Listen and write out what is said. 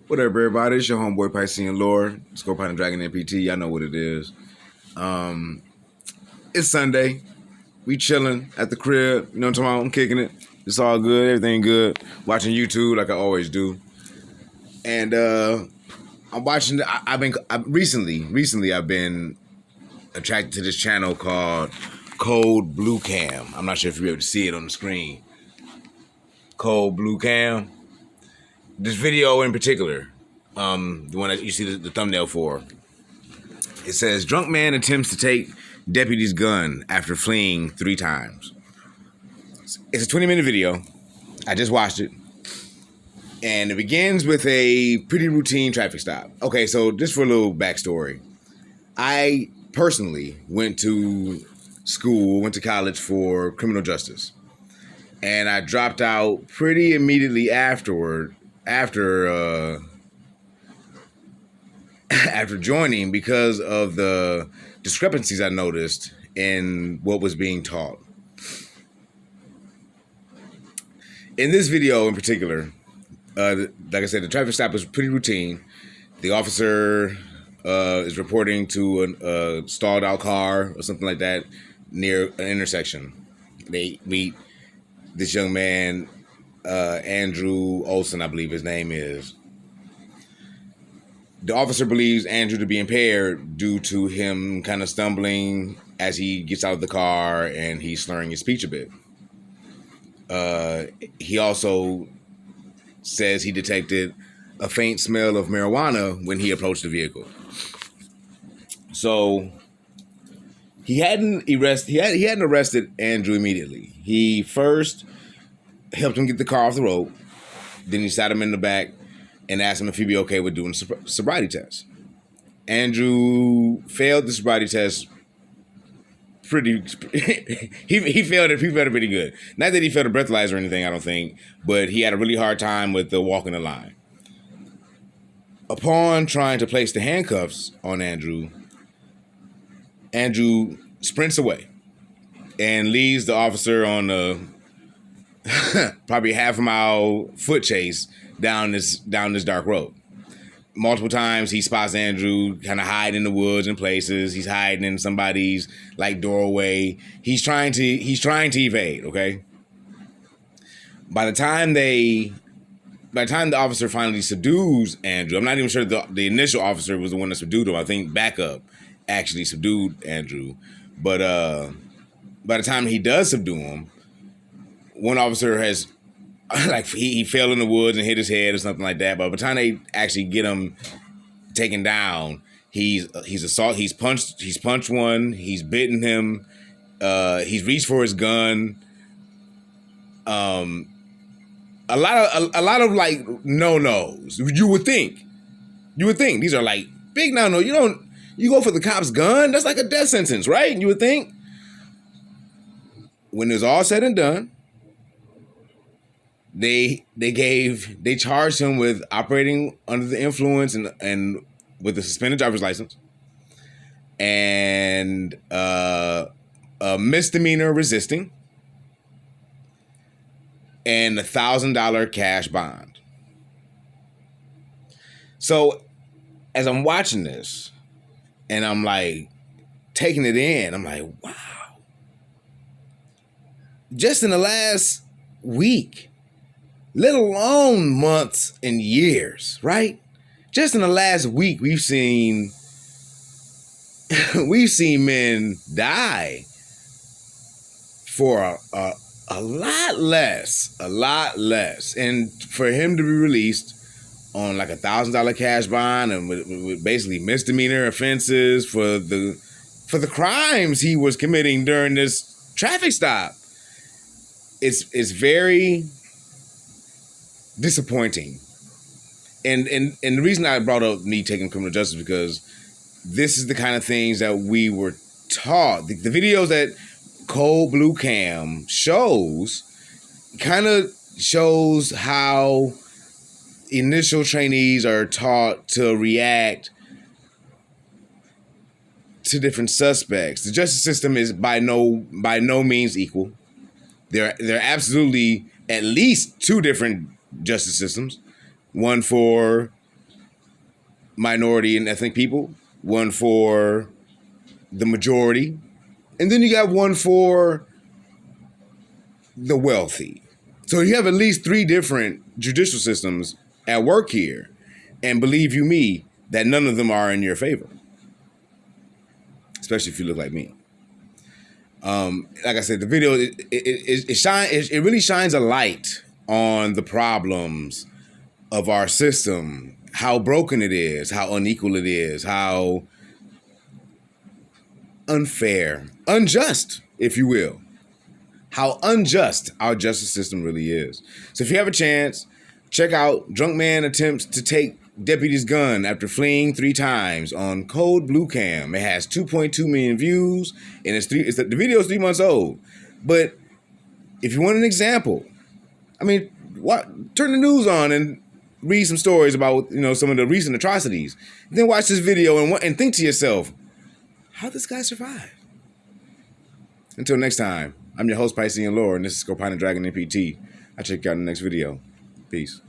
What up, everybody? It's your homeboy Piscean Lore, Scorpion Dragon M.P.T. Y'all know what it is. Um, it's Sunday. We chilling at the crib. You know what I'm talking about? I'm kicking it. It's all good. Everything good. Watching YouTube like I always do. And I'm watching. Recently I've been attracted to this channel called Cold Blue Cam. I'm not sure if you're able to see it on the screen. Cold Blue Cam. This video in particular, the one that you see the thumbnail for, it says, drunk man attempts to take deputy's gun after fleeing 3 times. It's a 20-minute video. I just watched it. And it begins with a pretty routine traffic stop. Okay, so just for a little backstory. I personally went to college for criminal justice. And I dropped out pretty immediately after joining because of the discrepancies I noticed in what was being taught. In this video in particular, like I said, the traffic stop is pretty routine. The officer is reporting to a stalled out car or something like that near an intersection. They meet this young man, Andrew Olson, I believe his name is. The officer believes Andrew to be impaired due to him kind of stumbling as he gets out of the car and he's slurring his speech a bit. He also says he detected a faint smell of marijuana when he approached the vehicle. So he hadn't arrested Andrew immediately. He first helped him get the car off the road. Then he sat him in the back and asked him if he'd be okay with doing a sobriety test. Andrew failed the sobriety test he failed it pretty good. Not that he failed a breathalyzer or anything, I don't think, but he had a really hard time with the walking the line. Upon trying to place the handcuffs on Andrew sprints away and leaves the officer on a probably half a mile foot chase down this dark road. Multiple times he spots Andrew kind of hide in the woods and places. He's hiding in somebody's like doorway. He's trying to evade, okay? By the time the officer finally subdues Andrew, I'm not even sure the initial officer was the one that subdued him. I think backup actually subdued Andrew. But by the time he does subdue him, one officer has he fell in the woods and hit his head or something like that. But by the time they actually get him taken down, he's punched one, he's bitten him, he's reached for his gun. A lot of like no-nos. You would think these are like big no-no. You go for the cop's gun, that's like a death sentence, right? You would think. When it's all said and done, They charged him with operating under the influence and with a suspended driver's license and a misdemeanor resisting and $1,000 cash bond. So as I'm watching this and I'm like taking it in, I'm like, wow. Just in the last week, let alone months and years, right? Just in the last week, we've seen men die for a lot less, and for him to be released on like $1,000 cash bond and with basically misdemeanor offenses for the crimes he was committing during this traffic stop, it's very disappointing. And the reason I brought up me taking criminal justice is because this is the kind of things that we were taught. The videos that Cold Blue Cam shows kind of shows how initial trainees are taught to react to different suspects. The justice system is by no means equal. There are absolutely at least 2 different justice systems, one for minority and ethnic people, one for the majority, and then you got one for the wealthy. So you have at least 3 different judicial systems at work here. And believe you me, that none of them are in your favor, especially if you look like me. Like I said, the video, it really shines a light on the problems of our system, how broken it is, how unequal it is, how unfair, unjust, if you will, how unjust our justice system really is. So if you have a chance, check out Drunk Man Attempts to Take Deputy's Gun After Fleeing 3 Times on Code Blue Cam. It has 2.2 million views, and the video is 3 months old. But if you want an example, I mean, turn the news on and read some stories about, some of the recent atrocities. Then watch this video and think to yourself, how this guy survive? Until next time, I'm your host, Piscean Lore, and this is Scorpion Dragon M.P.T. I'll check you out in the next video. Peace.